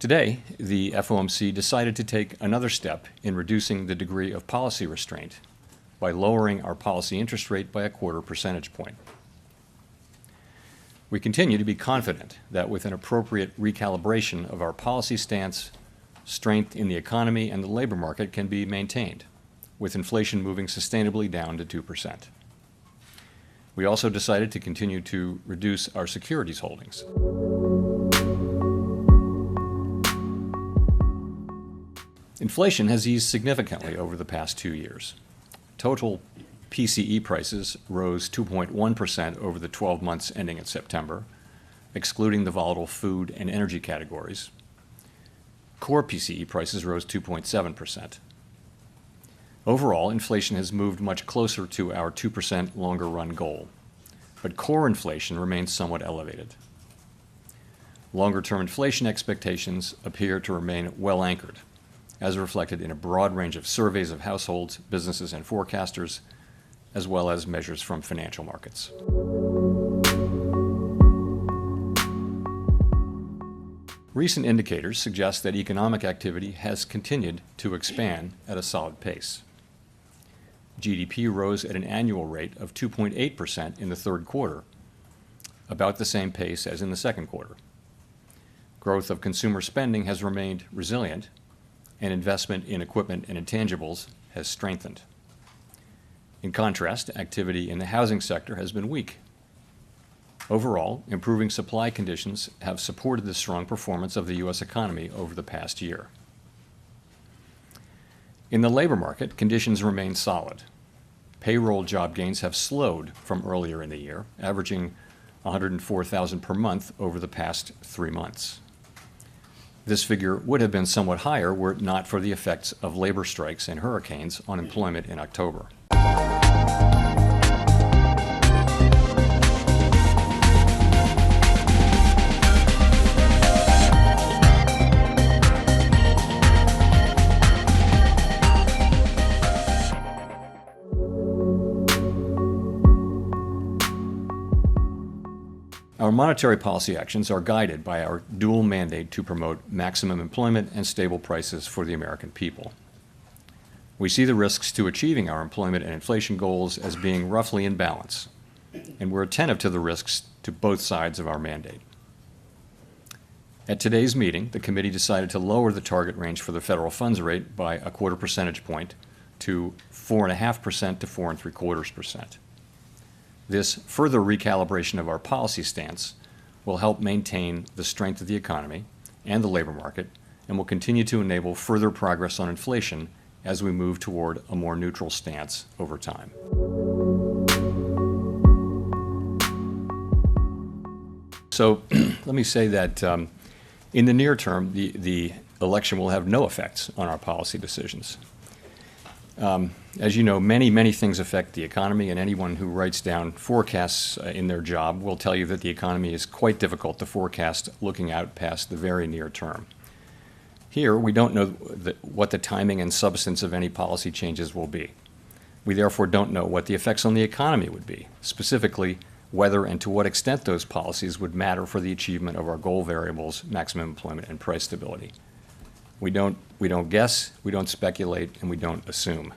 Today, the FOMC decided to take another step in reducing the degree of policy restraint by lowering our policy interest rate by 1/4 percentage point. We continue to be confident that with an appropriate recalibration of our policy stance, strength in the economy and the labor market can be maintained, with inflation moving sustainably down to 2%. We also decided to continue to reduce our securities holdings. Inflation has eased significantly over the past 2 years. Total PCE prices rose 2.1% over the 12 months ending in September, excluding the volatile food and energy categories. Core PCE prices rose 2.7%. Overall, inflation has moved much closer to our 2% longer-run goal, but core inflation remains somewhat elevated. Longer-term inflation expectations appear to remain well anchored, as reflected in a broad range of surveys of households, businesses, and forecasters, as well as measures from financial markets. Recent indicators suggest that economic activity has continued to expand at a solid pace. GDP rose at an annual rate of 2.8% in the third quarter, about the same pace as in the second quarter. Growth of consumer spending has remained resilient, and investment in equipment and intangibles has strengthened. In contrast, activity in the housing sector has been weak. Overall, improving supply conditions have supported the strong performance of the U.S. economy over the past year. In the labor market, conditions remain solid. Payroll job gains have slowed from earlier in the year, averaging 104,000 per month over the past 3 months. This figure would have been somewhat higher were it not for the effects of labor strikes and hurricanes on employment in October. Our monetary policy actions are guided by our dual mandate to promote maximum employment and stable prices for the American people. We see the risks to achieving our employment and inflation goals as being roughly in balance, and we're attentive to the risks to both sides of our mandate. At today's meeting, the committee decided to lower the target range for the federal funds rate by 1/4 percentage point to 4.5% to 4.75%. This further recalibration of our policy stance will help maintain the strength of the economy and the labor market and will continue to enable further progress on inflation as we move toward a more neutral stance over time. So let me say that in the near term, the election will have no effects on our policy decisions. As you know, many things affect the economy, and anyone who writes down forecasts in their job will tell you that the economy is quite difficult to forecast looking out past the very near term. Here, we don't know what the timing and substance of any policy changes will be. We therefore don't know what the effects on the economy would be, specifically whether and to what extent those policies would matter for the achievement of our goal variables, maximum employment and price stability. We don't guess, we don't speculate, and we don't assume.